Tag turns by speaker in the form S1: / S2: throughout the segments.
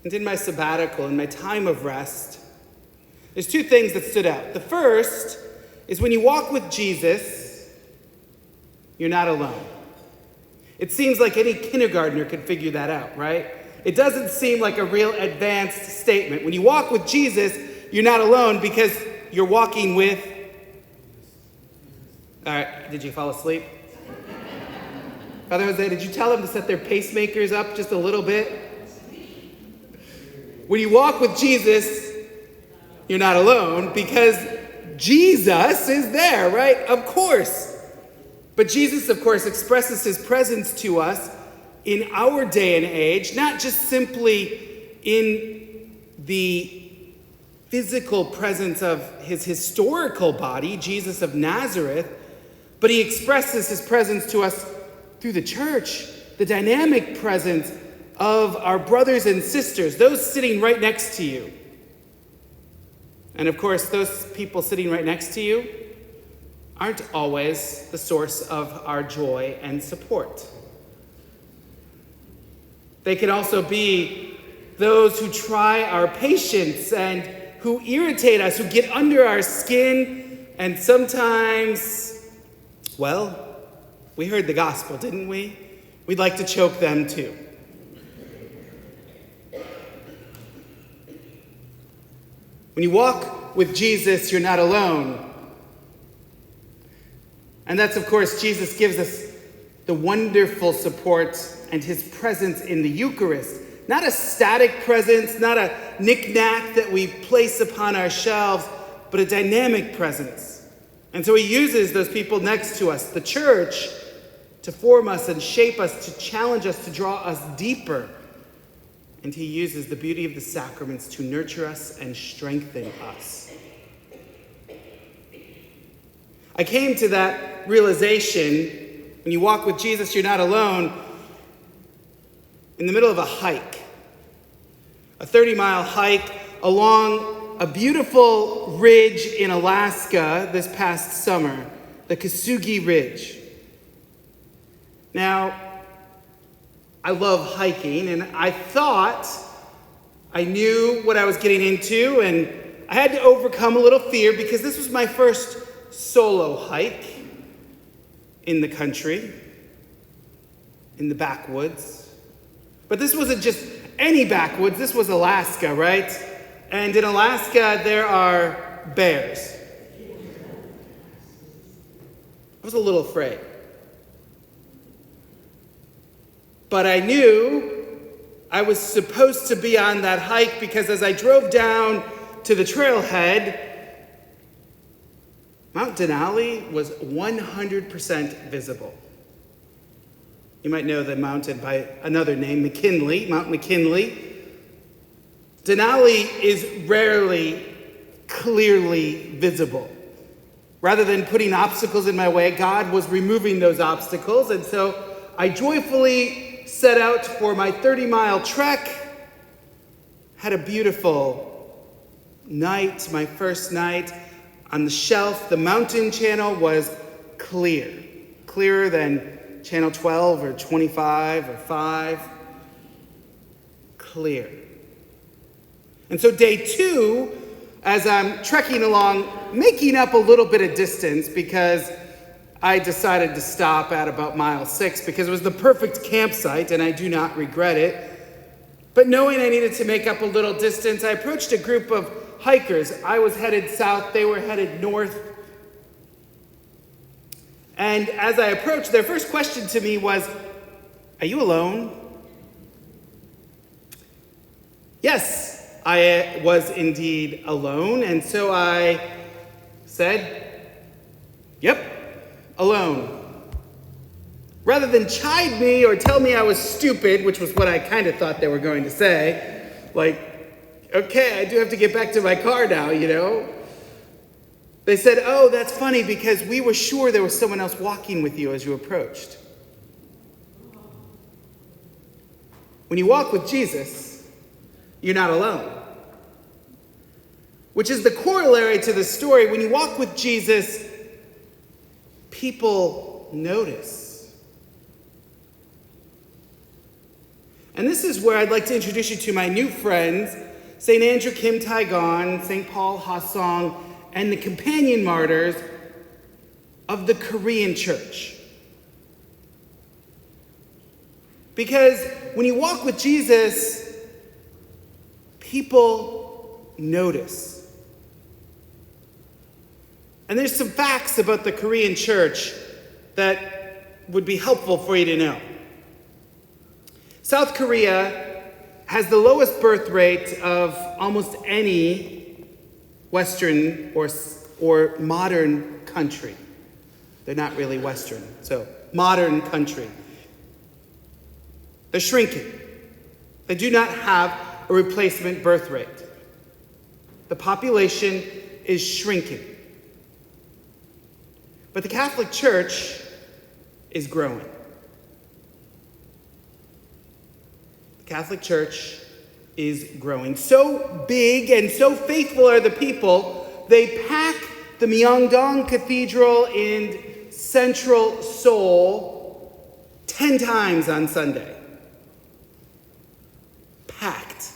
S1: and in my sabbatical, in my time of rest, there's two things that stood out. The first is when you walk with Jesus, you're not alone. It seems like any kindergartner could figure that out, right? It doesn't seem like a real advanced statement. When you walk with Jesus, you're not alone because you're walking with... All right, did you fall asleep? Father Jose, did you tell them to set their pacemakers up just a little bit? When you walk with Jesus, you're not alone because Jesus is there, right? Of course. But Jesus, of course, expresses his presence to us in our day and age, not just simply in the physical presence of his historical body, Jesus of Nazareth, but he expresses his presence to us through the church, the dynamic presence of our brothers and sisters, those sitting right next to you. And of course, those people sitting right next to you aren't always the source of our joy and support. They can also be those who try our patience and who irritate us, who get under our skin, and sometimes, well, we heard the gospel, didn't we? We'd like to choke them too. When you walk with Jesus, you're not alone. And that's, of course, Jesus gives us the wonderful support and his presence in the Eucharist. Not a static presence, not a knick-knack that we place upon our shelves, but a dynamic presence. And so he uses those people next to us, the church, to form us and shape us, to challenge us, to draw us deeper. And he uses the beauty of the sacraments to nurture us and strengthen us. I came to that realization, when you walk with Jesus, you're not alone, in the middle of a hike. A 30-mile hike along a beautiful ridge in Alaska this past summer, the Kasugi Ridge. Now, I love hiking, and I thought I knew what I was getting into, and I had to overcome a little fear because this was my first solo hike in the country, in the backwoods. But this wasn't just any backwoods, this was Alaska, right? And in Alaska, there are bears. I was a little afraid. But I knew I was supposed to be on that hike because as I drove down to the trailhead, Mount Denali was 100% visible. You might know the mountain by another name, McKinley, Mount McKinley. Denali is rarely clearly visible. Rather than putting obstacles in my way, God was removing those obstacles, and so I joyfully set out for my 30-mile trek. Had a beautiful night, my first night on the shelf. The mountain channel was clear, clearer than channel 12 or 25 or 5. Clear. And so day 2, as I'm trekking along, making up a little bit of distance because I decided to stop at about mile 6 because it was the perfect campsite and I do not regret it. But knowing I needed to make up a little distance, I approached a group of hikers. I was headed south, they were headed north. And as I approached, their first question to me was, "Are you alone?" Yes, I was indeed alone, and so I said, "Yep, alone." Rather than chide me or tell me I was stupid, which was what I kind of thought they were going to say, like, okay, I do have to get back to my car now, you know. They said, "Oh, that's funny because we were sure there was someone else walking with you as you approached." When you walk with Jesus, you're not alone. Which is the corollary to the story. When you walk with Jesus, people notice. And this is where I'd like to introduce you to my new friends, St. Andrew Kim Tai-gon, St. Paul Ha-song, and the companion martyrs of the Korean church. Because when you walk with Jesus, people notice. And there's some facts about the Korean church that would be helpful for you to know. South Korea has the lowest birth rate of almost any Western or modern country. They're not really Western, so modern country. They're shrinking. They do not have a replacement birth rate. The population is shrinking. But the Catholic Church is growing. The Catholic Church is growing. So big and so faithful are the people, they pack the Myeongdong Cathedral in central Seoul 10 times on Sunday. Packed.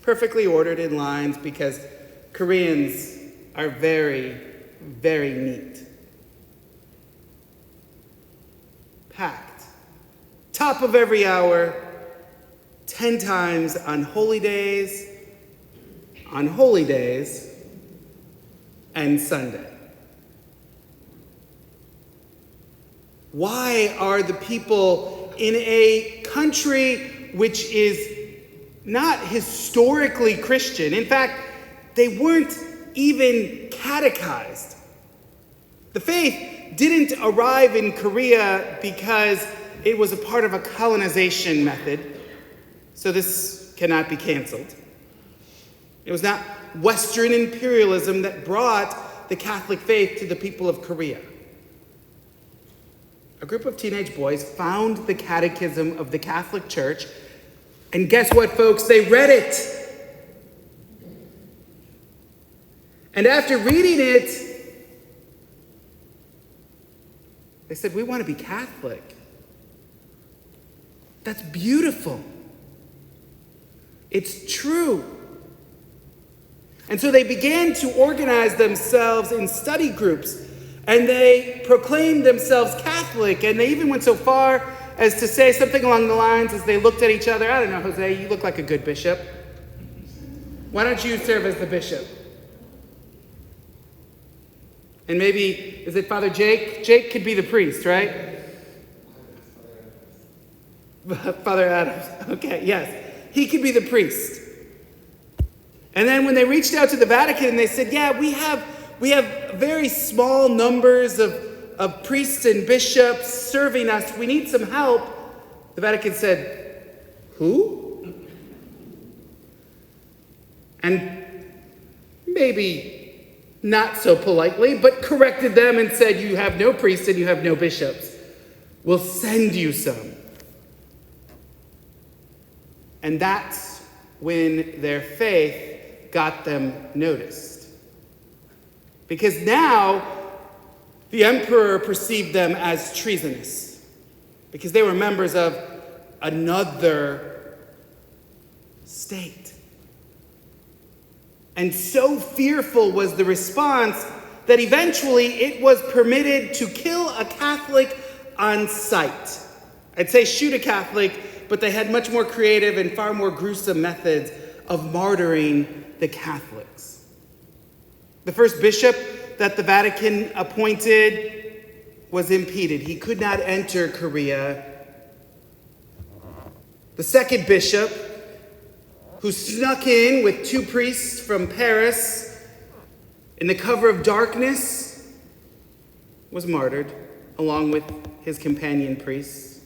S1: Perfectly ordered in lines because Koreans are very, very neat. Packed. Top of every hour, 10 times on holy days, and Sunday. Why are the people in a country which is not historically Christian? In fact, they weren't even catechized. The faith didn't arrive in Korea because it was a part of a colonization method. So this cannot be canceled. It was not Western imperialism that brought the Catholic faith to the people of Korea. A group of teenage boys found the Catechism of the Catholic Church, and guess what, folks? They read it. And after reading it, they said, we want to be Catholic. That's beautiful. It's true. And so they began to organize themselves in study groups, and they proclaimed themselves Catholic, and they even went so far as to say something along the lines as they looked at each other, I don't know, Jose, you look like a good bishop. Why don't you serve as the bishop? And maybe, is it Father Jake? Jake could be the priest, right? Father Adams, okay, yes. He could be the priest. And then when they reached out to the Vatican and they said, yeah, we have very small numbers of priests and bishops serving us. We need some help. The Vatican said, who? And maybe not so politely, but corrected them and said, you have no priests and you have no bishops. We'll send you some. And that's when their faith got them noticed. Because now the emperor perceived them as treasonous, because they were members of another state. And so fearful was the response that eventually it was permitted to kill a Catholic on sight. I'd say shoot a Catholic, but they had much more creative and far more gruesome methods of martyring the Catholics. The first bishop that the Vatican appointed was impeded. He could not enter Korea. The second bishop, who snuck in with two priests from Paris in the cover of darkness, was martyred along with his companion priests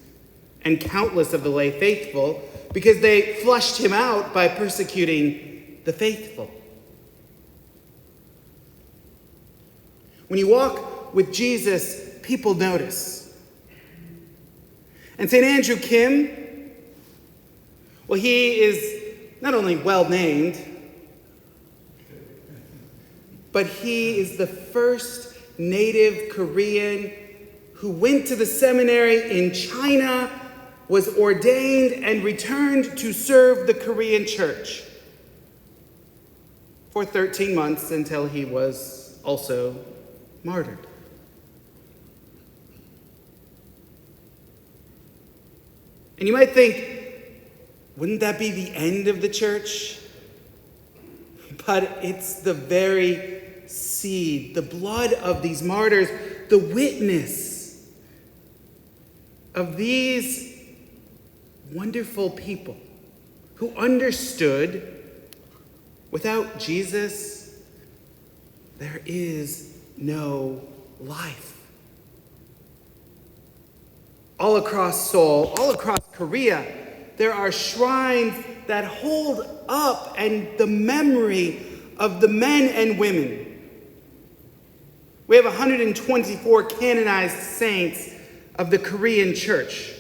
S1: and countless of the lay faithful, because they flushed him out by persecuting the faithful. When you walk with Jesus, people notice. And St. Andrew Kim, well, he is not only well-named, but he is the first native Korean who went to the seminary in China was ordained and returned to serve the Korean church for 13 months until he was also martyred. And you might think, wouldn't that be the end of the church? But it's the very seed, the blood of these martyrs, the witness of these wonderful people who understood without Jesus, there is no life. All across Seoul, all across Korea, there are shrines that hold up and the memory of the men and women. We have 124 canonized saints of the Korean church,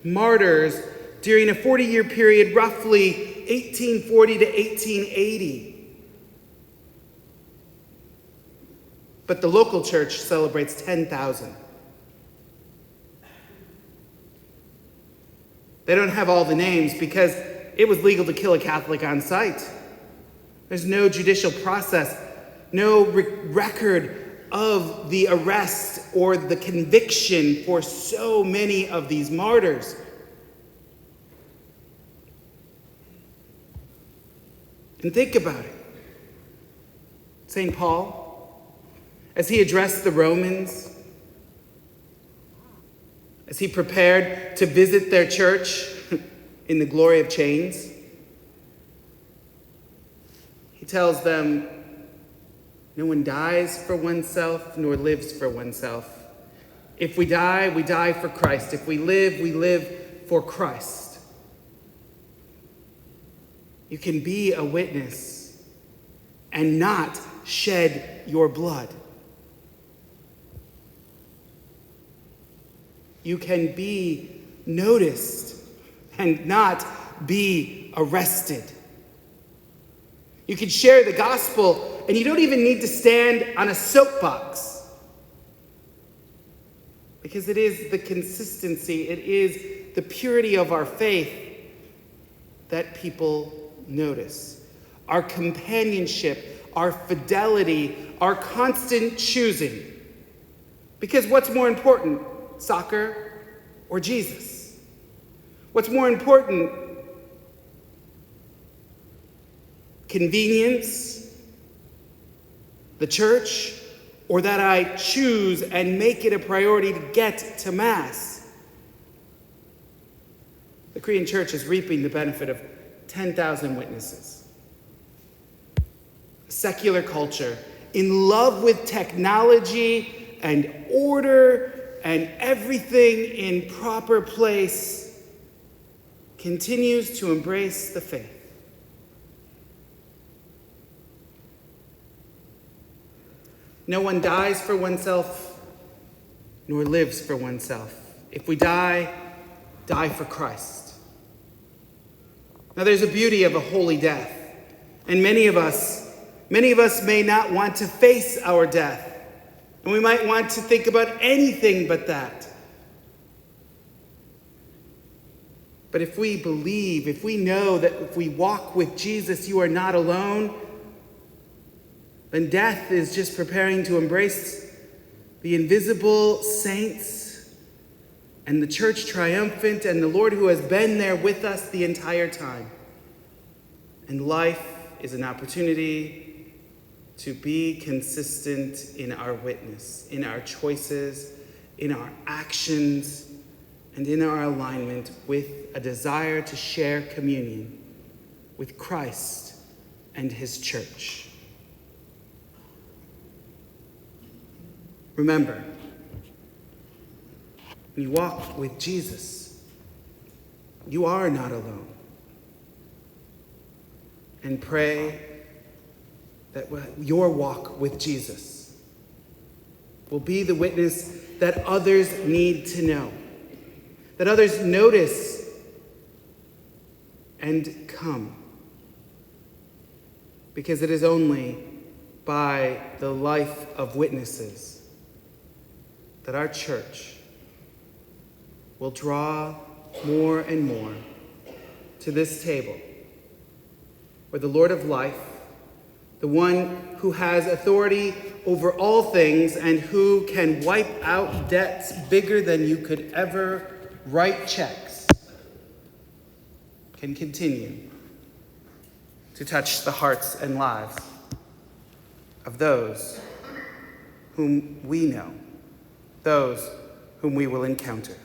S1: martyrs during a 40-year period, roughly 1840 to 1880. But the local church celebrates 10,000. They don't have all the names because it was legal to kill a Catholic on sight. There's no judicial process, no record of the arrest or the conviction for so many of these martyrs. And think about it. St. Paul, as he addressed the Romans, as he prepared to visit their church in the glory of chains, he tells them, no one dies for oneself nor lives for oneself. If we die for Christ. If we live for Christ. You can be a witness and not shed your blood. You can be noticed and not be arrested. You can share the gospel and you don't even need to stand on a soapbox. Because it is the consistency, it is the purity of our faith that people notice. Our companionship, our fidelity, our constant choosing. Because what's more important, soccer or Jesus? What's more important, convenience, the church, or that I choose and make it a priority to get to Mass? The Korean church is reaping the benefit of 10,000 witnesses. Secular culture, in love with technology and order and everything in proper place, continues to embrace the faith. No one dies for oneself, nor lives for oneself. If we die for Christ. Now there's a beauty of a holy death, and many of us may not want to face our death, and we might want to think about anything but that. But if we believe, if we know that if we walk with Jesus, you are not alone, then death is just preparing to embrace the invisible saints and the church triumphant and the Lord who has been there with us the entire time. And life is an opportunity to be consistent in our witness, in our choices, in our actions, and in our alignment with a desire to share communion with Christ and his church. Remember, when you walk with Jesus, you are not alone. And pray that your walk with Jesus will be the witness that others need to know, that others notice and come. Because it is only by the life of witnesses that our church will draw more and more to this table where the Lord of life, the one who has authority over all things and who can wipe out debts bigger than you could ever write checks, can continue to touch the hearts and lives of those whom we know, those whom we will encounter.